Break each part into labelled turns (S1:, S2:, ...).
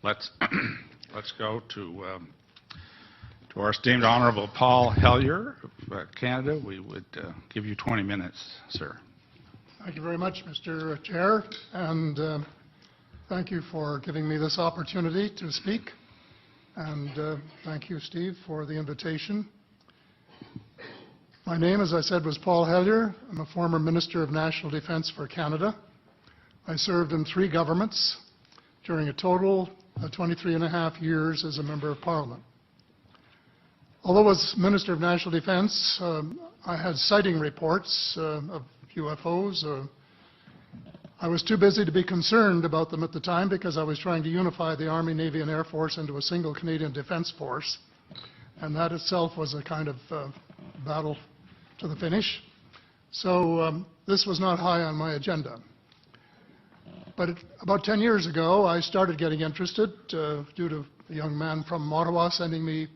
S1: let's let's go to our esteemed Honorable Paul Hellyer of Canada. We would give you 20 minutes, sir.
S2: Thank you very much, Mr. Chair, and thank you for giving me this opportunity to speak. And thank you, Steve, for the invitation. My name, as I said, was Paul Hellyer. I'm a former Minister of National Defence for Canada. I served in 3 governments during a total of 23.5 years as a Member of Parliament. Although as Minister of National Defence, I had sighting reports of UFOs. I was too busy to be concerned about them at the time because I was trying to unify the Army, Navy and Air Force into a single Canadian Defence Force. And that itself was a kind of battle to the finish. So this was not high on my agenda. But about 10 years ago, I started getting interested due to a young man from Ottawa sending me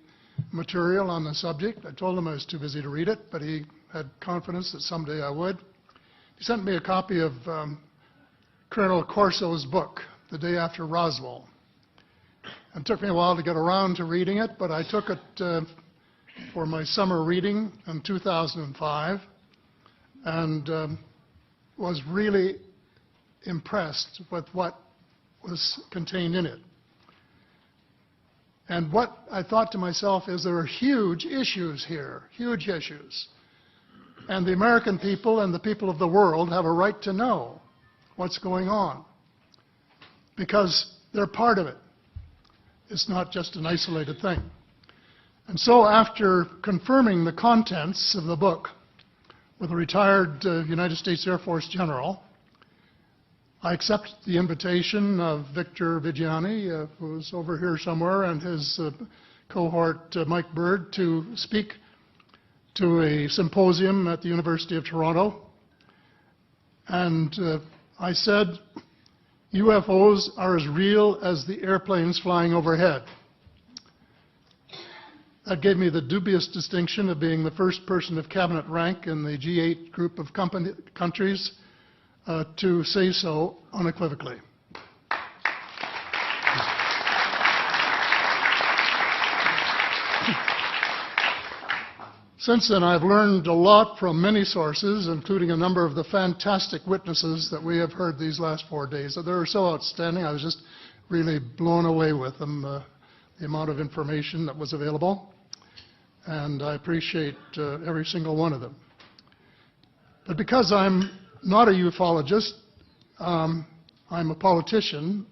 S2: material on the subject. I told him I was too busy to read it, but he had confidence that someday I would. He sent me a copy of Colonel Corso's book, The Day After Roswell. It took me a while to get around to reading it, but I took it for my summer reading in 2005 and was really impressed with what was contained in it. And what I thought to myself is there are huge issues here, huge issues. And the American people and the people of the world have a right to know what's going on because they're part of it. It's not just an isolated thing. And so after confirming the contents of the book with a retired United States Air Force general, I accepted the invitation of Victor Vigiani, who's over here somewhere, and his cohort, Mike Bird, to speak to a symposium at the University of Toronto. And I said, UFOs are as real as the airplanes flying overhead. That gave me the dubious distinction of being the first person of cabinet rank in the G8 group of countries to say so unequivocally. Since then, I've learned a lot from many sources, including a number of the fantastic witnesses that we have heard these last 4 days. They were so outstanding, I was just really blown away with them, the amount of information that was available. And I appreciate every single one of them. But because I'm not a ufologist, I'm a politician,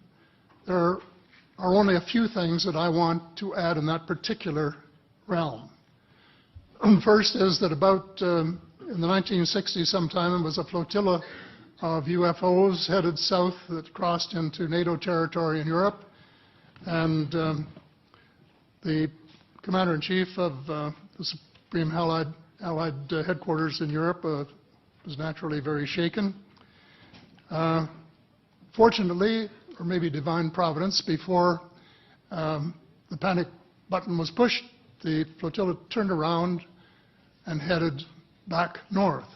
S2: there are only a few things that I want to add in that particular realm. First is that about in the 1960s sometime, there was a flotilla of UFOs headed south that crossed into NATO territory in Europe. And the Commander-in-Chief of the Supreme Allied Headquarters in Europe was naturally very shaken. Fortunately, or maybe divine providence, before the panic button was pushed, the flotilla turned around and headed back north.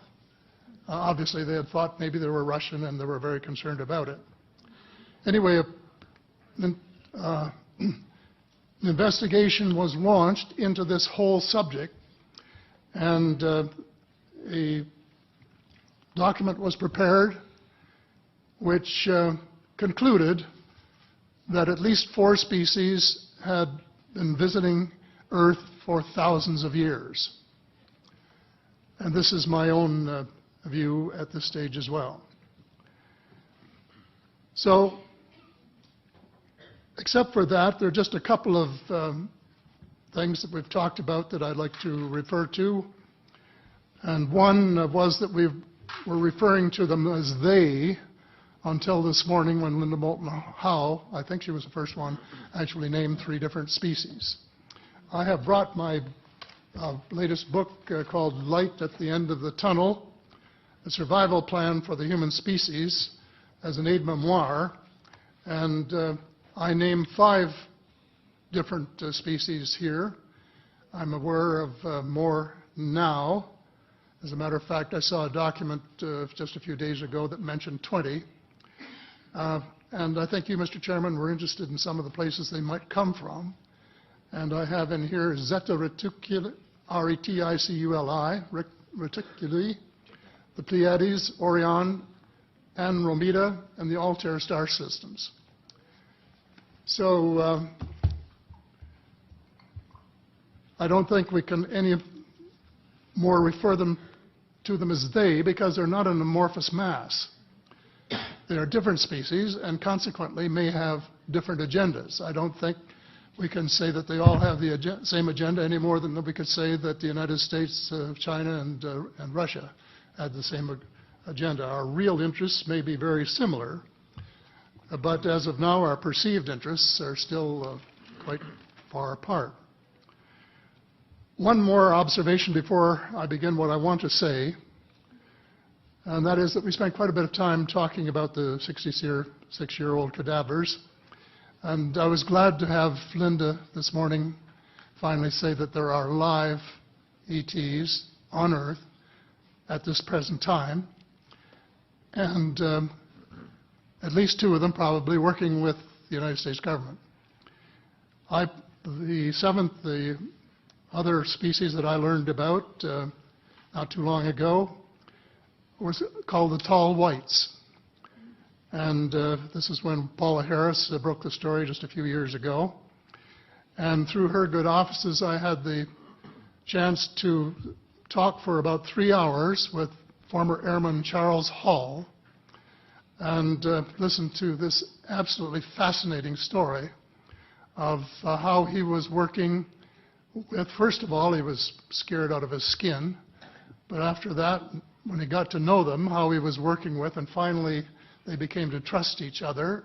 S2: Obviously, they had thought maybe they were Russian and they were very concerned about it. Anyway, an investigation was launched into this whole subject, and a document was prepared which concluded that at least 4 species had been visiting Earth for thousands of years. And this is my own view at this stage as well. So, except for that, there are just a couple of things that we've talked about that I'd like to refer to. And one was that we were referring to them as they until this morning when Linda Moulton Howe, I think she was the first one, actually named 3 different species. I have brought my latest book called Light at the End of the Tunnel, A Survival Plan for the Human Species, as an aide-memoire, and I name 5 different species here. I'm aware of more now. As a matter of fact, I saw a document just a few days ago that mentioned 20. and I think you, Mr. Chairman, were interested in some of the places they might come from. And I have in here Zeta Reticuli, R-E-T-I-C-U-L-I, Reticuli, the Pleiades, Orion, Andromeda, and the Altair star systems. So I don't think we can any more refer to them as they, because they're not an amorphous mass. They are different species and consequently may have different agendas. I don't think we can say that they all have the same agenda any more than we could say that the United States, China, and Russia had the same agenda. Our real interests may be very similar, but as of now, our perceived interests are still quite far apart. One more observation before I begin what I want to say, and that is that we spent quite a bit of time talking about the 66-year-old cadavers. And I was glad to have Linda this morning finally say that there are live ETs on Earth at this present time, and at least 2 of them probably working with the United States government. The other species that I learned about not too long ago was called the tall whites. And this is when Paula Harris broke the story just a few years ago. And through her good offices, I had the chance to talk for about 3 hours with former Airman Charles Hall and listen to this absolutely fascinating story of how he was working with, first of all, he was scared out of his skin, but after that, when he got to know them, how he was working with, and finally they became to trust each other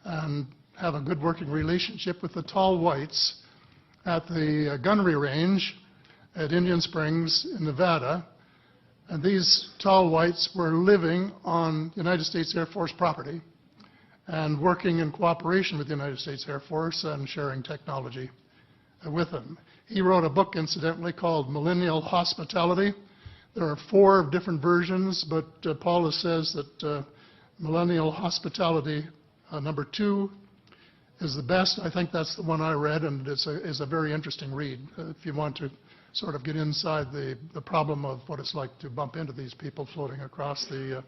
S2: and have a good working relationship with the tall whites at the gunnery range at Indian Springs in Nevada. And these tall whites were living on United States Air Force property and working in cooperation with the United States Air Force and sharing technology with them. He wrote a book, incidentally, called Millennial Hospitality. There are 4 different versions, but Paula says that Millennial Hospitality number 2 is the best. I think that's the one I read, and it's a very interesting read if you want to sort of get inside the problem of what it's like to bump into these people floating across the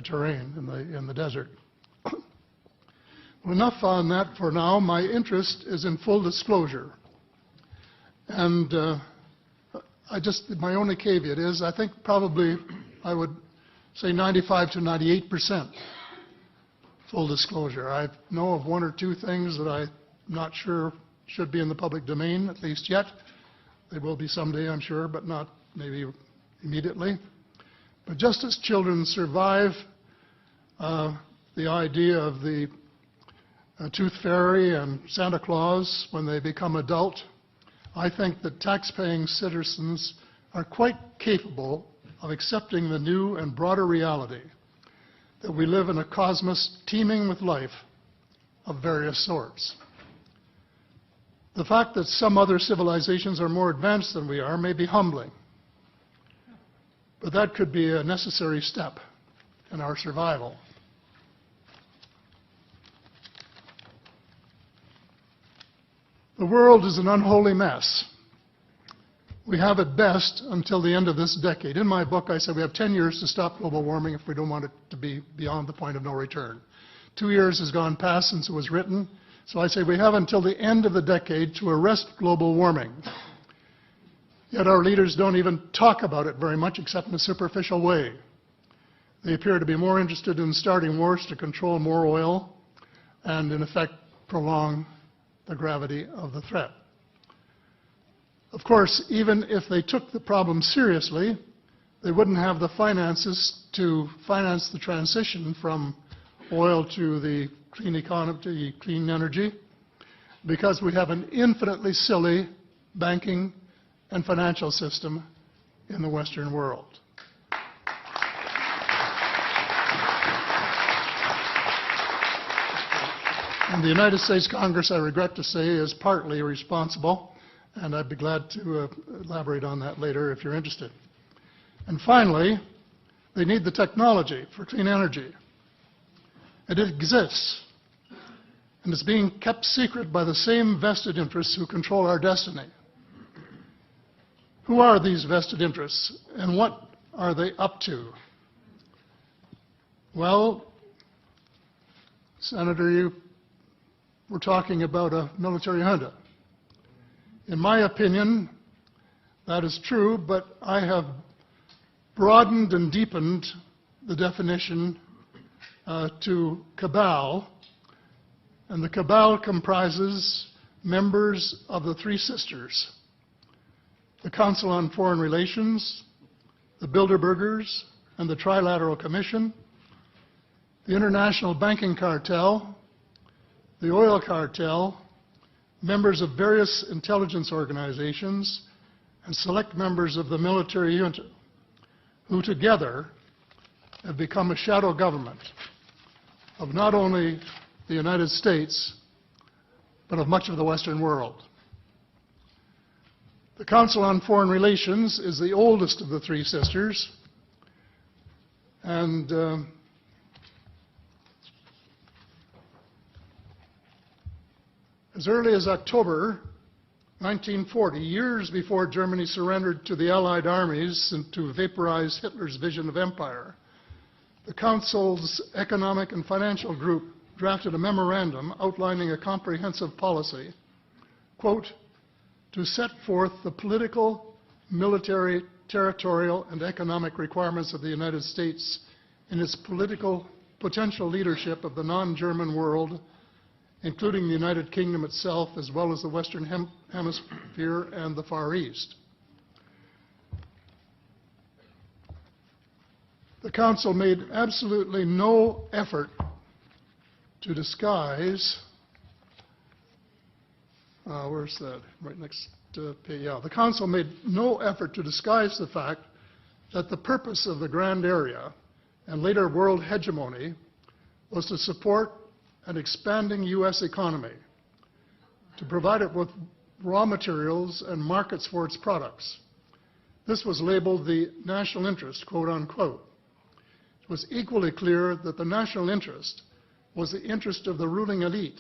S2: terrain in the desert. Well, enough on that for now. My interest is in full disclosure. And my only caveat is I think probably I would say 95 to 98% full disclosure. I know of 1 or 2 things that I'm not sure should be in the public domain, at least yet. They will be someday, I'm sure, but not maybe immediately. But just as children survive the idea of the Tooth Fairy and Santa Claus when they become adult, I think that tax-paying citizens are quite capable of accepting the new and broader reality that we live in a cosmos teeming with life of various sorts. The fact that some other civilizations are more advanced than we are may be humbling, but that could be a necessary step in our survival. The world is an unholy mess. We have at best until the end of this decade. In my book, I said we have 10 years to stop global warming if we don't want it to be beyond the point of no return. 2 years has gone past since it was written, so I say we have until the end of the decade to arrest global warming. Yet our leaders don't even talk about it very much except in a superficial way. They appear to be more interested in starting wars to control more oil and, in effect, prolong the gravity of the threat. Of course, even if they took the problem seriously, they wouldn't have the finances to finance the transition from oil to the clean economy, to clean energy, because we have an infinitely silly banking and financial system in the Western world. And the United States Congress, I regret to say, is partly responsible, and I'd be glad to elaborate on that later if you're interested. And finally, they need the technology for clean energy. And it exists, and it's being kept secret by the same vested interests who control our destiny. Who are these vested interests, and what are they up to? Well, Senator, you were talking about a military junta. In my opinion, that is true, but I have broadened and deepened the definition to cabal, and the cabal comprises members of the Three Sisters: the Council on Foreign Relations, the Bilderbergers, and the Trilateral Commission, the International Banking Cartel, the Oil Cartel, members of various intelligence organizations, and select members of the military junta, who together have become a shadow government of not only the United States, but of much of the Western world. The Council on Foreign Relations is the oldest of the Three Sisters, and as early as October 1940, years before Germany surrendered to the Allied armies and to vaporize Hitler's vision of empire, the Council's Economic and Financial Group drafted a memorandum outlining a comprehensive policy, quote, to set forth the political, military, territorial, and economic requirements of the United States in its political potential leadership of the non-German world, including the United Kingdom itself, as well as the Western Hemisphere and the Far East. The Council made absolutely no effort to disguise, where's that? Right next page, yeah. The Council made no effort to disguise the fact that the purpose of the Grand Area and later world hegemony was to support an expanding U.S. economy, to provide it with raw materials and markets for its products. This was labeled the national interest, quote unquote. It was equally clear that the national interest was the interest of the ruling elite,